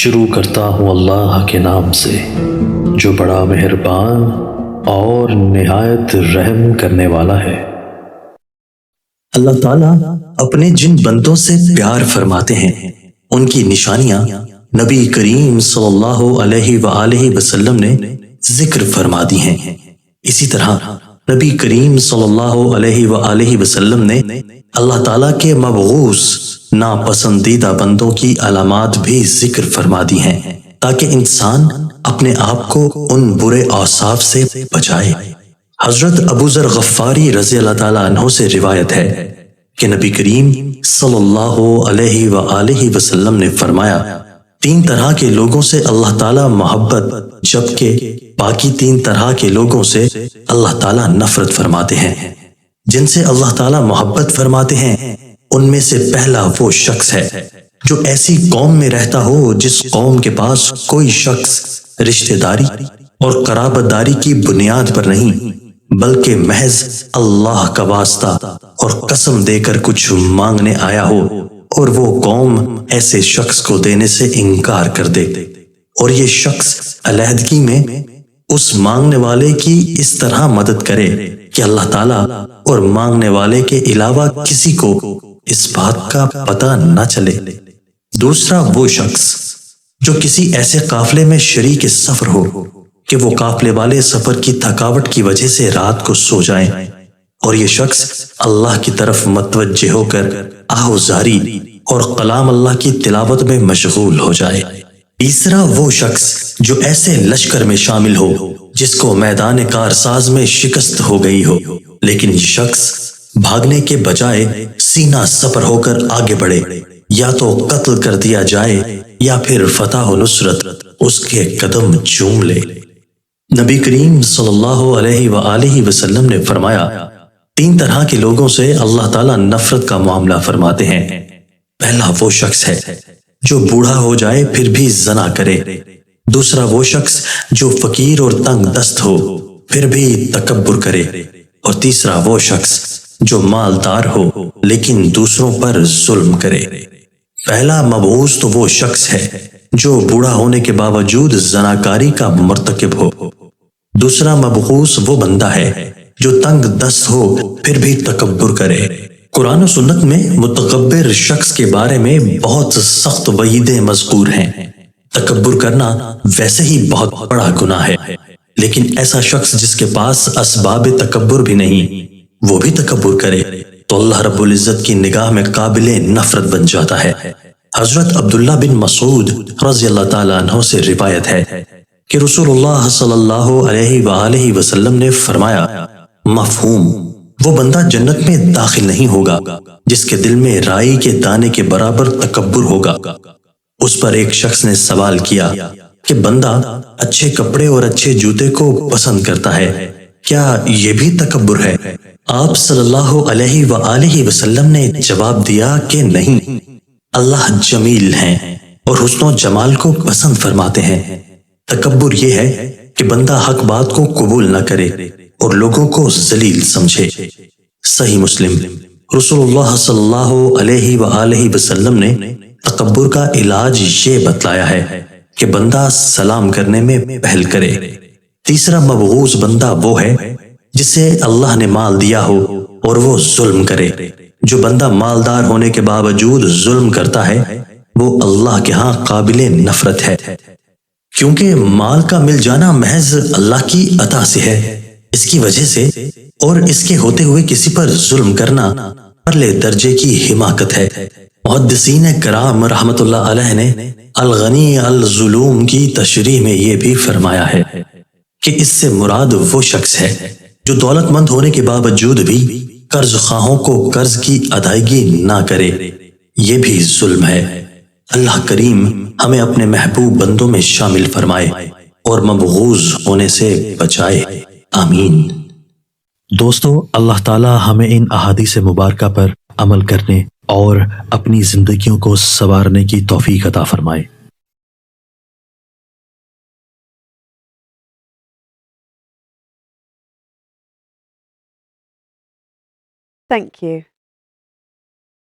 شروع کرتا ہوں اللہ کے نام سے جو بڑا مہربان اور نہایت رحم کرنے والا ہے۔ اللہ تعالیٰ اپنے جن بندوں سے پیار فرماتے ہیں ان کی نشانیاں نبی کریم صلی اللہ علیہ وآلہ وسلم نے ذکر فرما دی ہیں۔ اسی طرح نبی کریم صلی اللہ علیہ وآلہ وسلم نے اللہ تعالیٰ کے مبغوث ناپسندیدہ بندوں کی علامات بھی ذکر فرما دی ہیں تاکہ انسان اپنے آپ کو ان برے اوصاف سے بچائے۔ حضرت ابو ذر غفاری رضی اللہ تعالیٰ عنہ سے روایت ہے کہ نبی کریم صلی اللہ علیہ وآلہ وسلم نے فرمایا، تین طرح کے لوگوں سے اللہ تعالیٰ محبت جبکہ باقی تین طرح کے لوگوں سے اللہ تعالیٰ نفرت فرماتے ہیں۔ جن سے اللہ تعالیٰ محبت فرماتے ہیں ان میں سے پہلا وہ شخص ہے جو ایسی قوم میں رہتا ہو جس قوم کے پاس کوئی شخص رشتہ داری اور قرابت داری کی بنیاد پر نہیں بلکہ محض اللہ کا واسطہ اور قسم دے کر کچھ مانگنے آیا ہو، اور وہ قوم ایسے شخص کو دینے سے انکار کر دے، اور یہ شخص علیحدگی میں اس مانگنے والے کی اس طرح مدد کرے کہ اللہ تعالیٰ اور مانگنے والے کے علاوہ کسی کو اس بات کا پتہ نہ چلے۔ دوسرا وہ شخص جو کسی ایسے قافلے میں شریک سفر ہو کہ وہ قافلے والے سفر کی تھکاوٹ کی وجہ سے رات کو سو جائیں، اور یہ شخص اللہ کی طرف متوجہ ہو کر آہوزاری اور کلام اللہ کی تلاوت میں مشغول ہو جائے۔ تیسرا وہ شخص جو ایسے لشکر میں شامل ہو جس کو میدان کارساز میں شکست ہو گئی ہو، لیکن یہ شخص بھاگنے کے بجائے سینہ سپر ہو کر آگے بڑھے، یا تو قتل کر دیا جائے یا پھر فتح و نصرت اس کے قدم چوم لے۔ نبی کریم صلی اللہ علیہ وآلہ وسلم نے فرمایا، تین طرح کے لوگوں سے اللہ تعالیٰ نفرت کا معاملہ فرماتے ہیں۔ پہلا وہ شخص ہے جو بوڑھا ہو جائے پھر بھی زنا کرے۔ دوسرا وہ شخص جو فقیر اور تنگ دست ہو پھر بھی تکبر کرے، اور تیسرا وہ شخص جو مالدار ہو لیکن دوسروں پر ظلم کرے۔ پہلا مبعوث تو وہ شخص ہے جو بوڑھا ہونے کے باوجود زناکاری کا مرتکب ہو۔ دوسرا مبعوث وہ بندہ ہے جو تنگ دست ہو پھر بھی تکبر کرے۔ قرآن و سنت میں متکبر شخص کے بارے میں بہت سخت وعیدیں مذکور ہیں۔ تکبر کرنا ویسے ہی بہت بڑا گناہ ہے، لیکن ایسا شخص جس کے پاس اسباب تکبر بھی نہیں وہ بھی تکبر کرے تو اللہ رب العزت کی نگاہ میں قابل نفرت بن جاتا ہے۔ حضرت عبداللہ بن مسعود رضی اللہ تعالیٰ عنہ سے روایت ہے کہ رسول اللہ صلی اللہ علیہ وآلہ وسلم نے فرمایا، مفہوم وہ بندہ جنت میں داخل نہیں ہوگا جس کے دل میں رائی کے دانے کے برابر تکبر ہوگا۔ اس پر ایک شخص نے سوال کیا کہ بندہ اچھے کپڑے اور اچھے جوتے کو پسند کرتا ہے، کیا یہ بھی تکبر ہے؟ آپ صلی اللہ علیہ وآلہ وسلم نے جواب دیا کہ نہیں، اللہ جمیل ہیں اور حسن و جمال کو پسند فرماتے ہیں۔ تکبر یہ ہے کہ بندہ حق بات کو قبول نہ کرے اور لوگوں کو ذلیل سمجھے۔ صحیح مسلم۔ رسول اللہ صلی اللہ علیہ وآلہ وسلم نے تکبر کا علاج یہ بتلایا ہے کہ بندہ سلام کرنے میں پہل کرے۔ تیسرا مبغوث بندہ وہ ہے جسے اللہ نے مال دیا ہو اور وہ ظلم کرے۔ جو بندہ مالدار ہونے کے باوجود ظلم کرتا ہے وہ اللہ کے ہاں قابل نفرت ہے، کیونکہ مال کا مل جانا محض اللہ کی عطا سے ہے۔ اس کی وجہ سے اور اس کے ہوتے ہوئے کسی پر ظلم کرنا اعلی درجے کی حماقت ہے۔ محدثین کرام رحمت اللہ علیہ نے الغنی الظلوم کی تشریح میں یہ بھی فرمایا ہے کہ اس سے مراد وہ شخص ہے جو دولت مند ہونے کے باوجود بھی قرض خواہوں کو قرض کی ادائیگی نہ کرے، یہ بھی ظلم ہے۔ اللہ کریم ہمیں اپنے محبوب بندوں میں شامل فرمائے اور مبغوض ہونے سے بچائے، آمین۔ دوستو، اللہ تعالیٰ ہمیں ان احادیث مبارکہ پر عمل کرنے اور اپنی زندگیوں کو سنوارنے کی توفیق عطا فرمائے۔ Thank you.